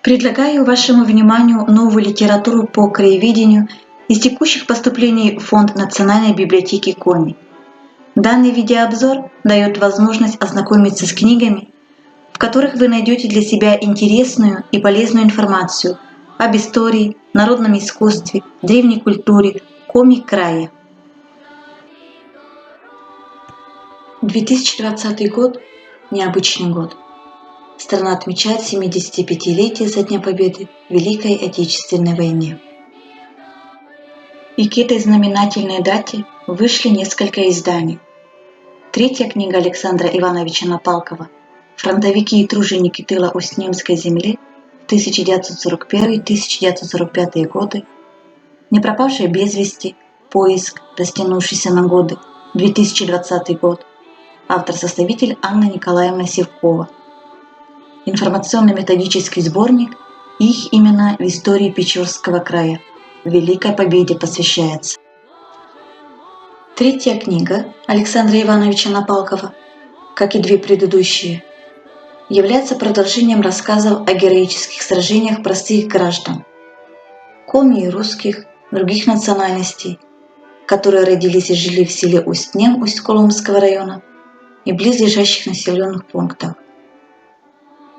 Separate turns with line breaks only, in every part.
Предлагаю вашему вниманию новую литературу по краеведению из текущих поступлений в Фонд Национальной библиотеки Коми. Данный видеообзор дает возможность ознакомиться с книгами, в которых вы найдете для себя интересную и полезную информацию об истории, народном искусстве, древней культуре Коми края. 2020 год – необычный год. Страна отмечает 75-летие со Дня Победы в Великой Отечественной войне. И к этой знаменательной дате вышли несколько изданий. Третья книга Александра Ивановича Напалкова «Фронтовики и труженики тыла Усть-Немской земли» в 1941-1945 годы, «Не пропавшие без вести. Поиск, растянувшийся на годы» 2020 год, автор-составитель Анна Николаевна Сивкова. Информационно-методический сборник «Их имена в истории Печорского края» Великой Победе посвящается. Третья книга Александра Ивановича Напалкова, как и две предыдущие, является продолжением рассказов о героических сражениях простых граждан, коми и русских, других национальностей, которые родились и жили в селе Усть-Нем Усть-Коломского района и близлежащих населенных пунктов.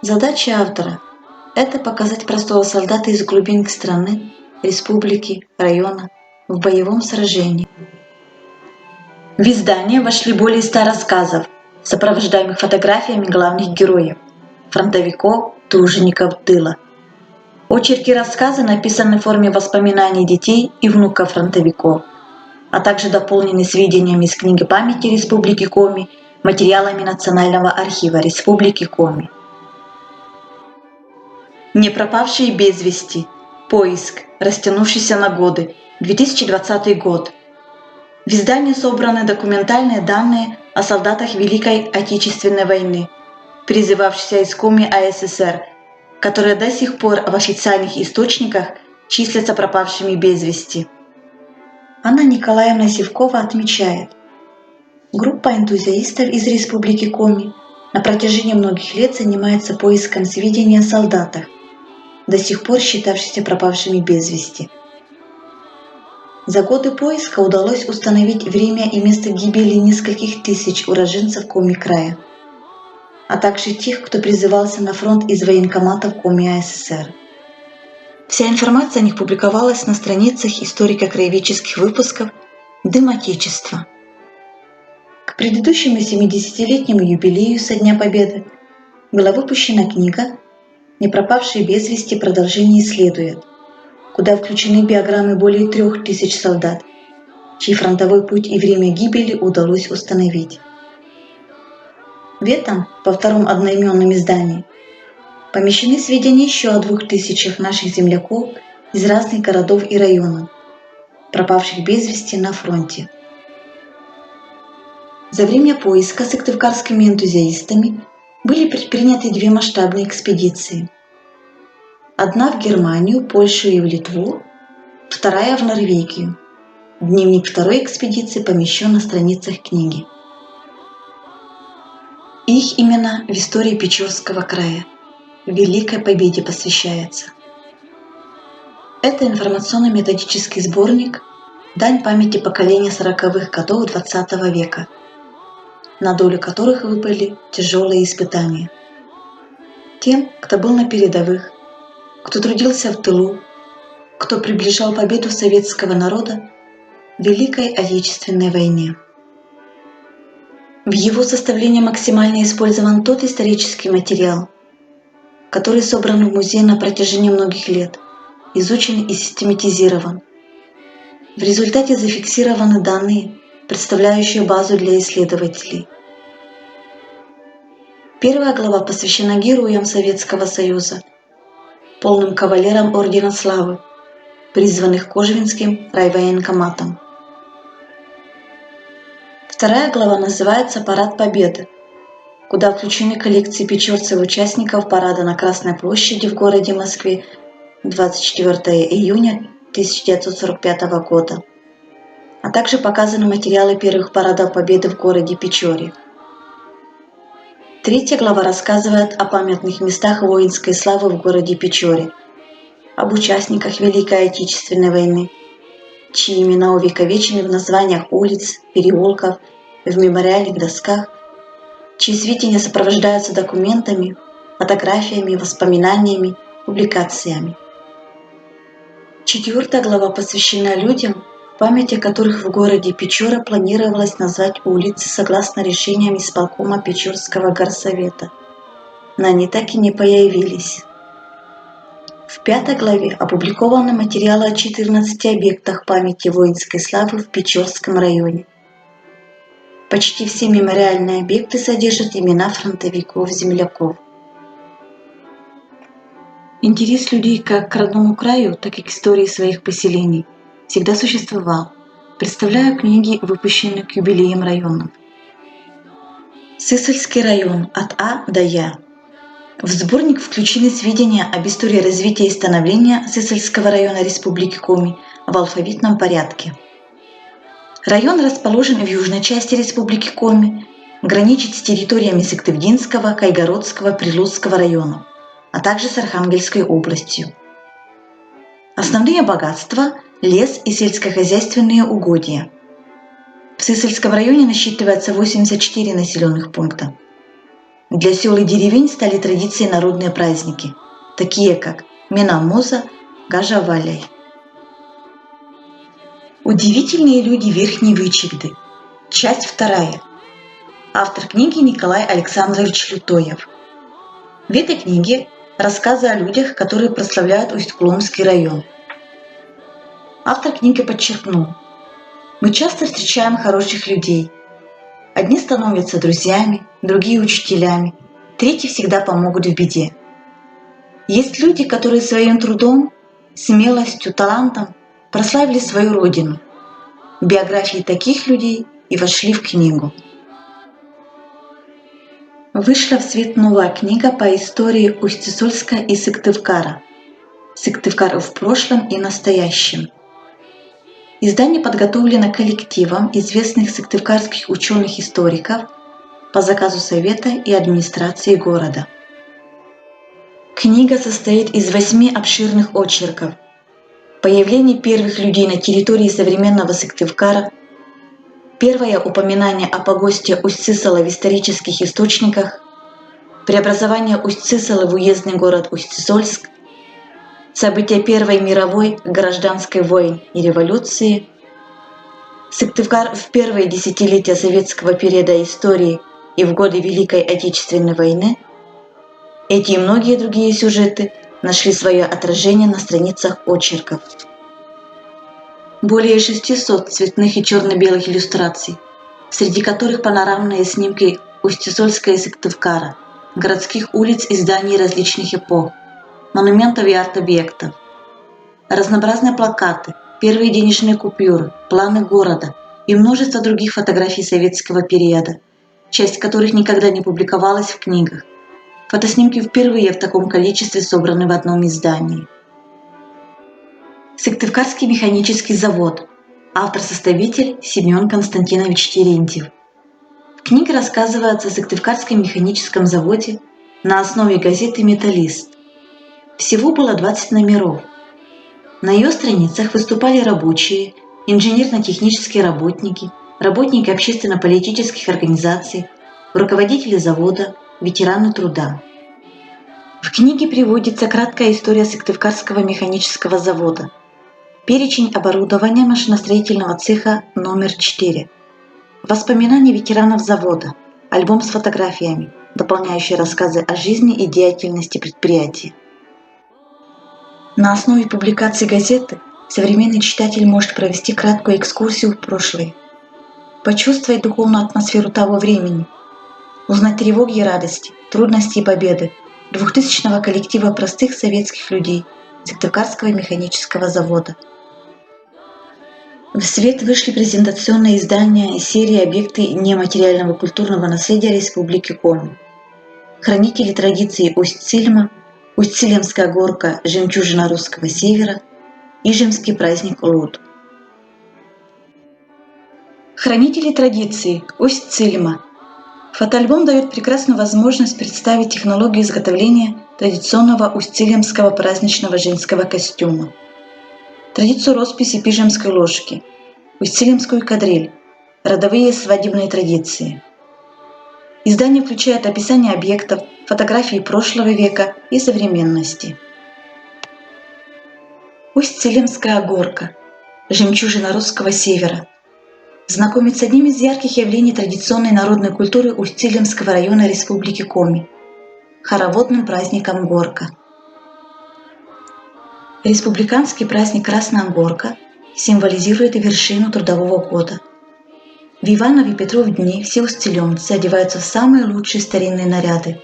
Задача автора – это показать простого солдата из глубин страны, республики, района в боевом сражении. В издание вошли более 100 рассказов, сопровождаемых фотографиями главных героев – фронтовиков, тружеников тыла. Очерки рассказа написаны в форме воспоминаний детей и внуков фронтовиков, а также дополнены сведениями из книги памяти Республики Коми, материалами Национального архива Республики Коми. Не пропавшие без вести. Поиск, растянувшийся на годы. 2020 год. В издании собраны документальные данные о солдатах Великой Отечественной войны, призывавшихся из Коми АССР, которые до сих пор в официальных источниках числятся пропавшими без вести. Анна Николаевна Сивкова отмечает, группа энтузиастов из Республики Коми на протяжении многих лет занимается поиском сведений о солдатах, до сих пор считавшихся пропавшими без вести. За годы поиска удалось установить время и место гибели нескольких тысяч уроженцев Коми края, а также тех, кто призывался на фронт из военкоматов Коми АССР. Вся информация о них публиковалась на страницах историко-краеведческих выпусков «Дым Отечества». К предыдущему 70-летнему юбилею со Дня Победы была выпущена книга «Не пропавшие без вести. Продолжение следует», куда включены биограммы более 3000 солдат, чей фронтовой путь и время гибели удалось установить. В этом, во втором одноименном издании, помещены сведения еще о 2000 наших земляков из разных городов и районов, пропавших без вести на фронте. За время поиска сыктывкарскими энтузиастами были предприняты 2 масштабные экспедиции. Одна в Германию, Польшу и в Литву, вторая в Норвегию. Дневник второй экспедиции помещен на страницах книги. Их имена в истории Печорского края Великой Победе посвящается. Это информационно-методический сборник «Дань памяти поколения 40-х годов XX века», на долю которых выпали тяжелые испытания. Тем, кто был на передовых, кто трудился в тылу, кто приближал победу советского народа в Великой Отечественной войне. В его составлении максимально использован тот исторический материал, который собран в музее на протяжении многих лет, изучен и систематизирован. В результате зафиксированы данные, представляющие базу для исследователей. Первая глава посвящена героям Советского Союза, полным кавалерам Ордена Славы, призванных Кожевенским райвоенкоматом. Вторая глава называется «Парад Победы», куда включены коллекции печорцев участников парада на Красной площади в городе Москве 24 июня 1945 года, а также показаны материалы первых парадов Победы в городе Печоре. Третья глава рассказывает о памятных местах воинской славы в городе Печоре, об участниках Великой Отечественной войны, чьи имена увековечены в названиях улиц, переулков, в мемориальных досках, чьи сведения сопровождаются документами, фотографиями, воспоминаниями, публикациями. Четвертая глава посвящена людям, в память о которых в городе Печора планировалось назвать улицы согласно решениям исполкома Печорского горсовета, но они так и не появились. В пятой главе опубликованы материалы о 14 объектах памяти воинской славы в Печорском районе. Почти все мемориальные объекты содержат имена фронтовиков-земляков. Интерес людей как к родному краю, так и к истории своих поселений всегда существовал. Представляю книги, выпущенные к юбилеям районов. Сысольский район от А до Я. В сборник включены сведения об истории развития и становления Сысольского района Республики Коми в алфавитном порядке. Район расположен в южной части Республики Коми, граничит с территориями Сыктывдинского, Кайгородского, Прилузского районов, а также с Архангельской областью. Основные богатства – лес и сельскохозяйственные угодья. В Сысольском районе насчитывается 84 населенных пункта. Для сел и деревень стали традицией народные праздники, такие как Менамуза, Гажа-Валяй. Удивительные люди Верхней Вычегды. Часть 2. Автор книги Николай Александрович Лютоев. В этой книге рассказы о людях, которые прославляют Усть-Куломский район. Автор книги подчеркнул: мы часто встречаем хороших людей. Одни становятся друзьями, другие учителями, третьи всегда помогут в беде. Есть люди, которые своим трудом, смелостью, талантом прославили свою родину. Биографии таких людей и вошли в книгу. Вышла в свет новая книга по истории Усть-Сысольска и Сыктывкара. Сыктывкар в прошлом и настоящем. Издание подготовлено коллективом известных сыктывкарских ученых-историков по заказу Совета и администрации города. Книга состоит из 8 обширных очерков. Появление первых людей на территории современного Сыктывкара, первое упоминание о погосте Усть-Сысола в исторических источниках, преобразование Усть-Сысола в уездный город Усть-Сысольск, события Первой мировой, гражданской войны и революции, Сыктывкар в первые десятилетия советского периода истории и в годы Великой Отечественной войны. Эти и многие другие сюжеты нашли свое отражение на страницах очерков. Более 600 цветных и черно-белых иллюстраций, среди которых панорамные снимки Усть-Сысольска и Сыктывкара, городских улиц и зданий различных эпох, монументов и арт-объектов, разнообразные плакаты, первые денежные купюры, планы города и множество других фотографий советского периода, часть которых никогда не публиковалась в книгах. Фотоснимки впервые в таком количестве собраны в одном издании. Сыктывкарский механический завод. Автор-составитель Семен Константинович Терентьев. В книге рассказывается о Сыктывкарском механическом заводе на основе газеты «Металлист». Всего было 20 номеров. На ее страницах выступали рабочие, инженерно-технические работники, работники общественно-политических организаций, руководители завода, ветераны труда. В книге приводится краткая история Сыктывкарского механического завода, перечень оборудования машиностроительного цеха номер 4, воспоминания ветеранов завода, альбом с фотографиями, дополняющие рассказы о жизни и деятельности предприятия. На основе публикаций газеты современный читатель может провести краткую экскурсию в прошлое, почувствовать духовную атмосферу того времени, узнать тревоги и радости, трудности и победы 2000-го коллектива простых советских людей Сыктывкарского механического завода. В свет вышли презентационные издания и серии «Объекты нематериального культурного наследия Республики Коми», «Хранители традиций Усть-Цильма», «Усть-Цилемская горка. Жемчужина русского севера», «Ижемский праздник Луд». Хранители традиций Усть-Цильма. Фотоальбом дает прекрасную возможность представить технологию изготовления традиционного устилимского праздничного женского костюма, традицию росписи пижемской ложки, устилимскую кадриль, родовые свадебные традиции. Издание включает описание объектов, фотографии прошлого века и современности. Усть-Цилимская горка – жемчужина русского севера. Знакомит с одним из ярких явлений традиционной народной культуры Усть-Цилимского района Республики Коми – хороводным праздником Горка. Республиканский праздник Красная Горка символизирует вершину трудового года. В Иванове и Петров дни все устилемцы одеваются в самые лучшие старинные наряды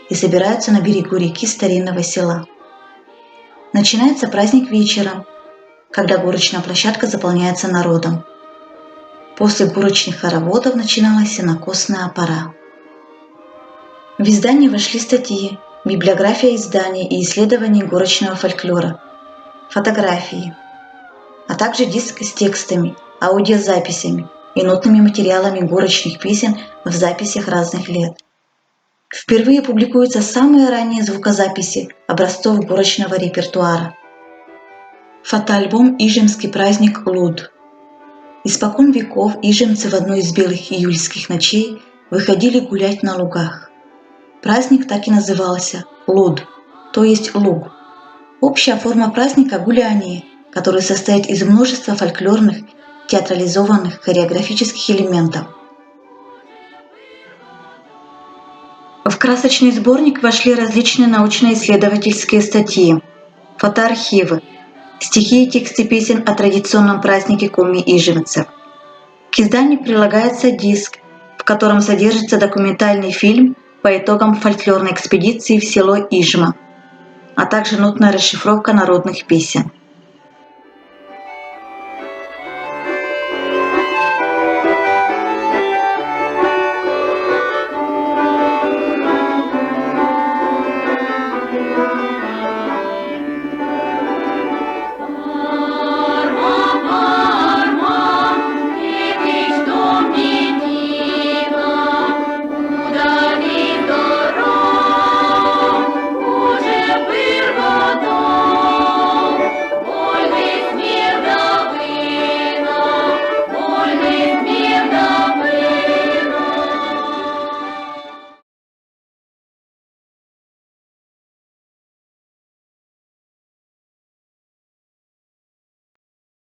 и собираются на берегу реки старинного села. Начинается праздник вечером, когда горочная площадка заполняется народом. После горочных хороводов начиналась сенокосная пора. В издание вошли статьи, библиография изданий и исследований горочного фольклора, фотографии, а также диск с текстами, аудиозаписями и нотными материалами горочных песен в записях разных лет. Впервые публикуются самые ранние звукозаписи образцов горочного репертуара. Фотоальбом «Ижемский праздник Луд». Испокон веков ижемцы в одну из белых июльских ночей выходили гулять на лугах. Праздник так и назывался – Луд, то есть луг. Общая форма праздника – гуляние, который состоит из множества фольклорных, театрализованных хореографических элементов. В красочный сборник вошли различные научно-исследовательские статьи, фотоархивы, стихи и тексты песен о традиционном празднике коми-ижемцев. К изданию прилагается диск, в котором содержится документальный фильм по итогам фольклорной экспедиции в село Ижма, а также нотная расшифровка народных песен.